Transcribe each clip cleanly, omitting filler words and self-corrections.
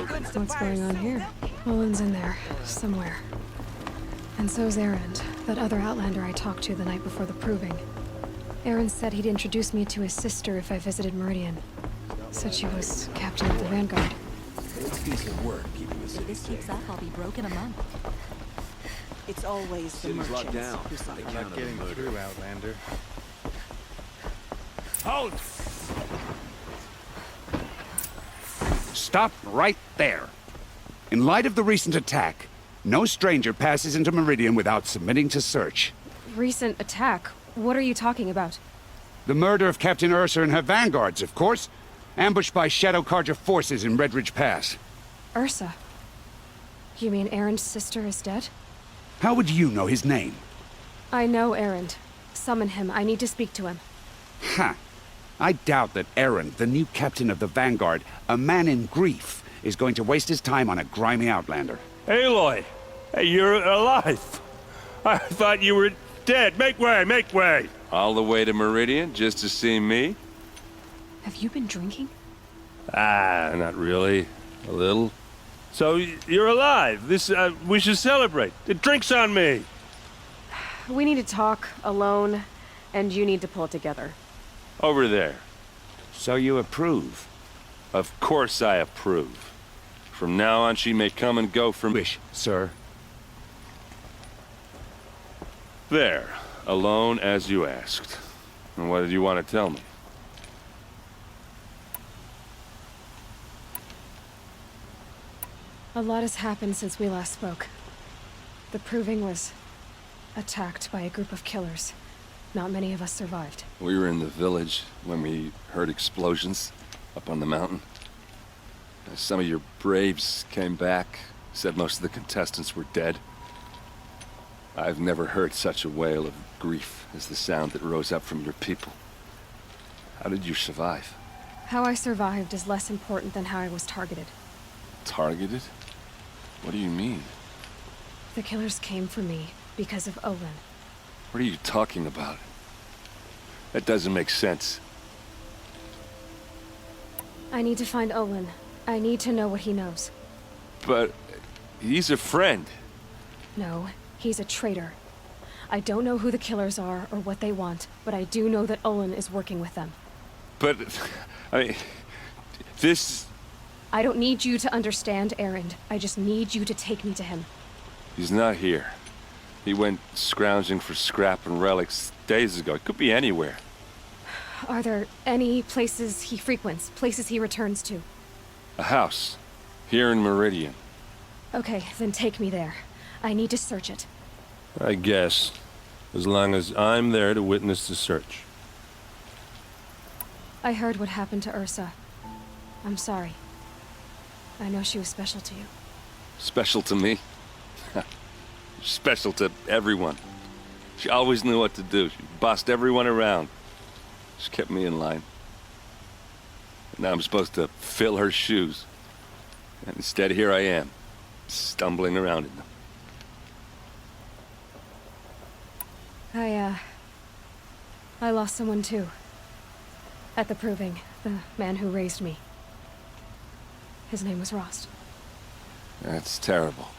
What's going on here? Olin's in there, somewhere. And so's Erend, that other Outlander I talked to the night before the proving. Erend said he'd introduce me to his sister if I visited Meridian. Said she was captain of the Vanguard. It's a piece of work keeping the If city this keeps safe. up, I'll be broke in a month. It's always the City's locked merchants down. who suffer. I'm not getting through, Outlander. Halt! Stop right there. In light of the recent attack, no stranger passes into Meridian without submitting to search. Recent attack? What are you talking about? The murder of Captain Ursa and her vanguards, of course. Ambushed by Shadow Carja forces in Redridge Pass. Ursa? You mean Erend's sister is dead? How would you know his name? I know Erend. Summon him. I need to speak to him. Ha! I doubt that Erend, the new captain of the Vanguard, a man in grief, is going to waste his time on a grimy Outlander. Aloy! Hey, you're alive! I thought you were dead. Make way, make way! All the way to Meridian just to see me? Have you been drinking? Ah, not really. A little. So, you're alive. We should celebrate. The drink's on me! We need to talk, alone, and you need to pull it together. Over there. So you approve? Of course I approve. From now on, she may come and go from... Wish, sir. There. Alone as you asked. And what did you want to tell me? A lot has happened since we last spoke. The Proving was attacked by a group of killers. Not many of us survived. We were in the village when we heard explosions up on the mountain. Some of your braves came back, said most of the contestants were dead. I've never heard such a wail of grief as the sound that rose up from your people. How did you survive? How I survived is less important than how I was targeted. Targeted? What do you mean? The killers came for me because of Olin. What are you talking about? That doesn't make sense. I need to find Olin. I need to know what he knows. But he's a friend. No, he's a traitor. I don't know who the killers are or what they want, but I do know that Olin is working with them. But, I mean, this... I don't need you to understand, Erend. I just need you to take me to him. He's not here. He went scrounging for scrap and relics days ago. It could be anywhere. Are there any places he frequents, places he returns to? A house. Here in Meridian. Okay, then take me there. I need to search it. I guess. As long as I'm there to witness the search. I heard what happened to Ursa. I'm sorry. I know she was special to you. Special to me? Special to everyone. She always knew what to do. She bossed everyone around. She kept me in line. And now I'm supposed to fill her shoes. And instead, here I am, stumbling around in them. I lost someone too. At the Proving, the man who raised me. His name was Rost. That's terrible.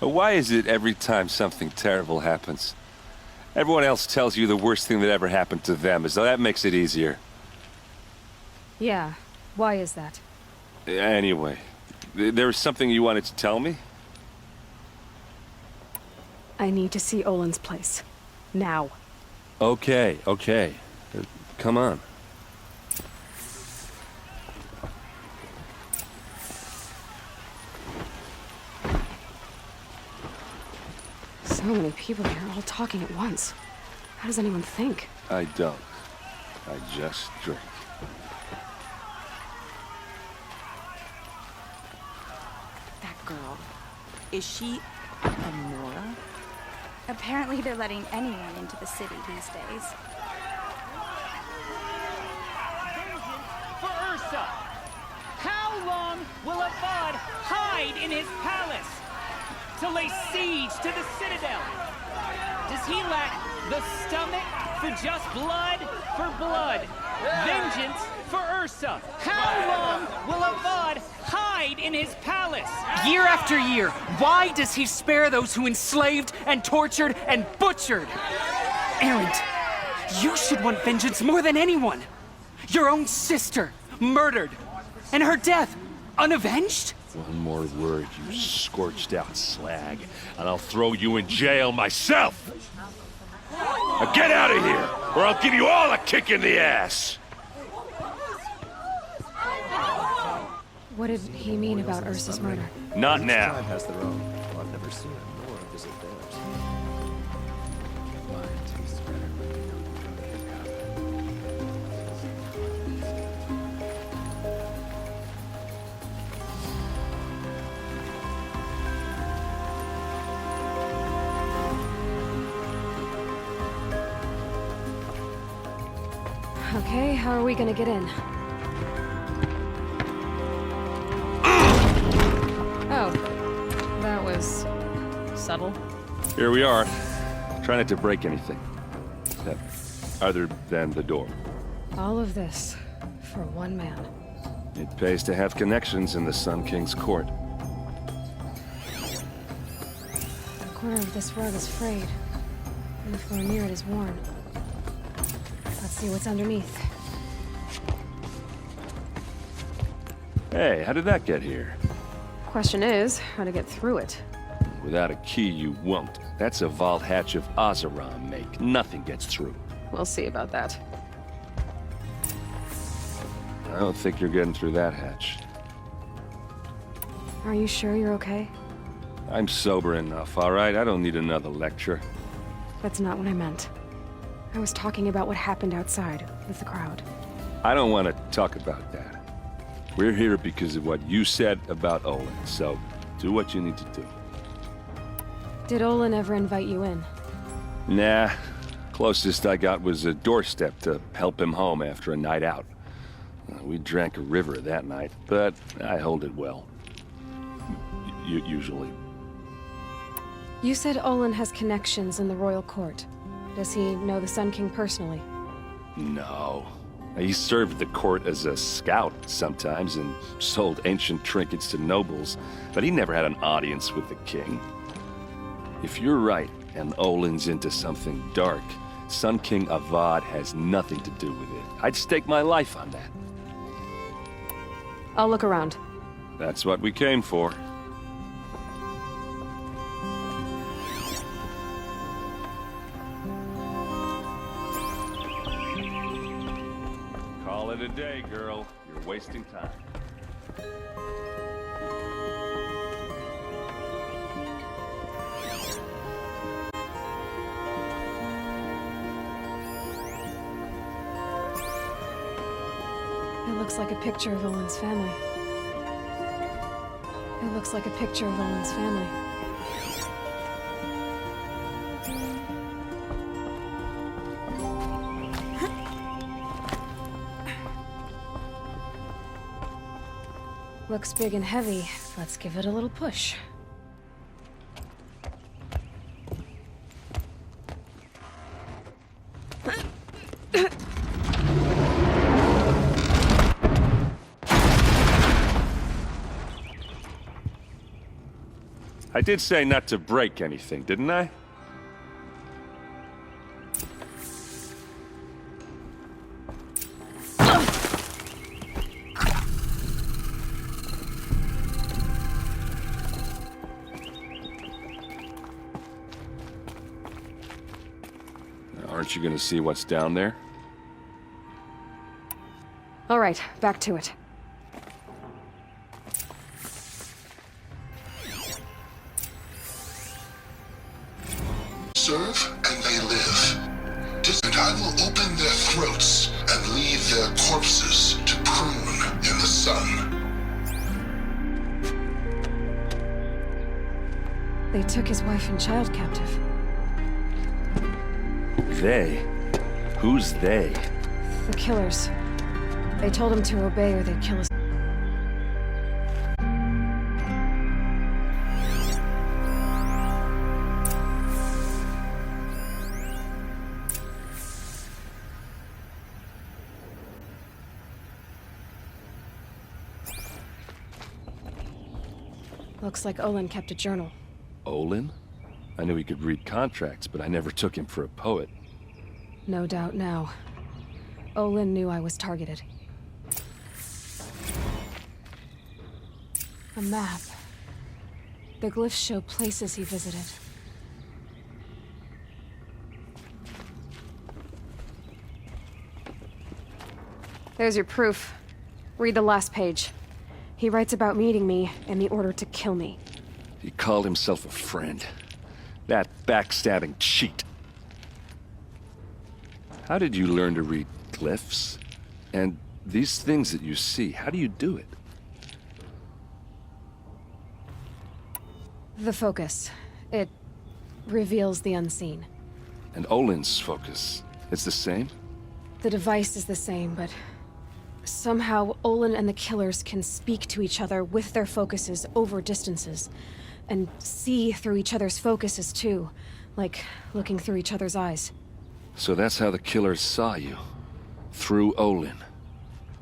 Why is it every time something terrible happens, everyone else tells you the worst thing that ever happened to them, as though that makes it easier? Yeah, why is that? Anyway, there was something you wanted to tell me? I need to see Olin's place. Now. Okay. Come on. So many people here, all talking at once. How does anyone think? I don't. I just drink. That girl. Is she a Nora? Apparently they're letting anyone into the city these days. For Ursa! How long will Avad hide in his palace? To lay siege to the citadel? Does he lack the stomach for just blood for blood? Vengeance for Ursa! How long will Avad hide? in his palace. Year after year, why does he spare those who enslaved and tortured and butchered? Erend, you should want vengeance more than anyone. Your own sister, murdered, and her death, unavenged? One more word, you scorched out slag, and I'll throw you in jail myself! Now get out of here, or I'll give you all a kick in the ass! What did he mean about Ursa's murder? Not Each now. tribe has their own. Well, I've never seen it, nor visit theirs. Mine tastes better when you know the truth. Okay, how are we gonna get in? Oh, that was subtle. Here we are. Try not to break anything. Other than the door. All of this for one man. It pays to have connections in the Sun King's court. The corner of this rug is frayed, and the floor near it is worn. Let's see what's underneath. Hey, how did that get here? Question is, how to get through it. Without a key, you won't. That's a vault hatch of Ozeron make. Nothing gets through. We'll see about that. I don't think you're getting through that hatch. Are you sure you're okay? I'm sober enough, all right? I don't need another lecture. That's not what I meant. I was talking about what happened outside with the crowd. I don't want to talk about that. We're here because of what you said about Olin, so do what you need to do. Did Olin ever invite you in? Nah. Closest I got was a doorstep to help him home after a night out. We drank a river that night, but I hold it well. Usually. You said Olin has connections in the royal court. Does he know the Sun King personally? No. He served the court as a scout sometimes and sold ancient trinkets to nobles, but he never had an audience with the king. If you're right, and Olin's into something dark, Sun King Avad has nothing to do with it. I'd stake my life on that. I'll look around. That's what we came for. Call it a day, girl. You're wasting time. It looks like a picture of Olin's family. It looks like a picture of Olin's family. Looks big and heavy. Let's give it a little push. I did say not to break anything, didn't I? Aren't you gonna see what's down there? All right, back to it. Serve and they live. And I will open their throats and leave their corpses to prune in the sun. They took his wife and child captive. They? Who's they? The killers. They told him to obey or they'd kill us. Looks like Olin kept a journal. Olin? I knew he could read contracts, but I never took him for a poet. No doubt now. Olin knew I was targeted. A map. The glyphs show places he visited. There's your proof. Read the last page. He writes about meeting me in the order to kill me. He called himself a friend. That backstabbing cheat. How did you learn to read glyphs? And these things that you see, how do you do it? The focus. It reveals the unseen. And Olin's focus, it's the same? The device is the same, but somehow Olin and the killers can speak to each other with their focuses over distances, and see through each other's focuses too, like looking through each other's eyes. So that's how the killers saw you? Through Olin?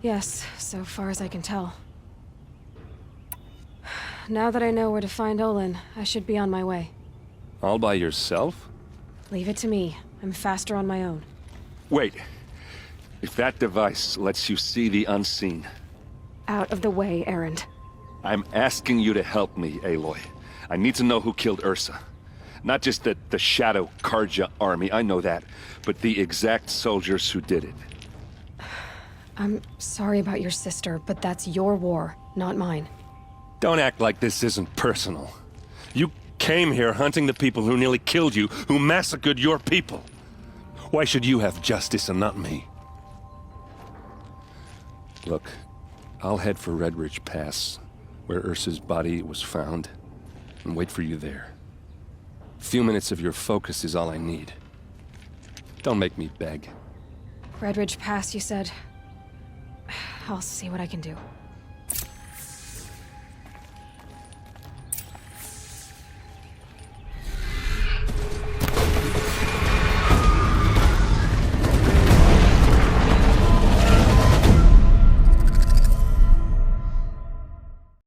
Yes, so far as I can tell. Now that I know where to find Olin, I should be on my way. All by yourself? Leave it to me. I'm faster on my own. Wait. If that device lets you see the unseen... Out of the way, Erend. I'm asking you to help me, Aloy. I need to know who killed Ursa. Not just the Shadow Karja army, I know that, but the exact soldiers who did it. I'm sorry about your sister, but that's your war, not mine. Don't act like this isn't personal. You came here hunting the people who nearly killed you, who massacred your people. Why should you have justice and not me? Look, I'll head for Red Ridge Pass, where Ursa's body was found, and wait for you there. A few minutes of your focus is all I need. Don't make me beg. Red Ridge Pass, you said? I'll see what I can do.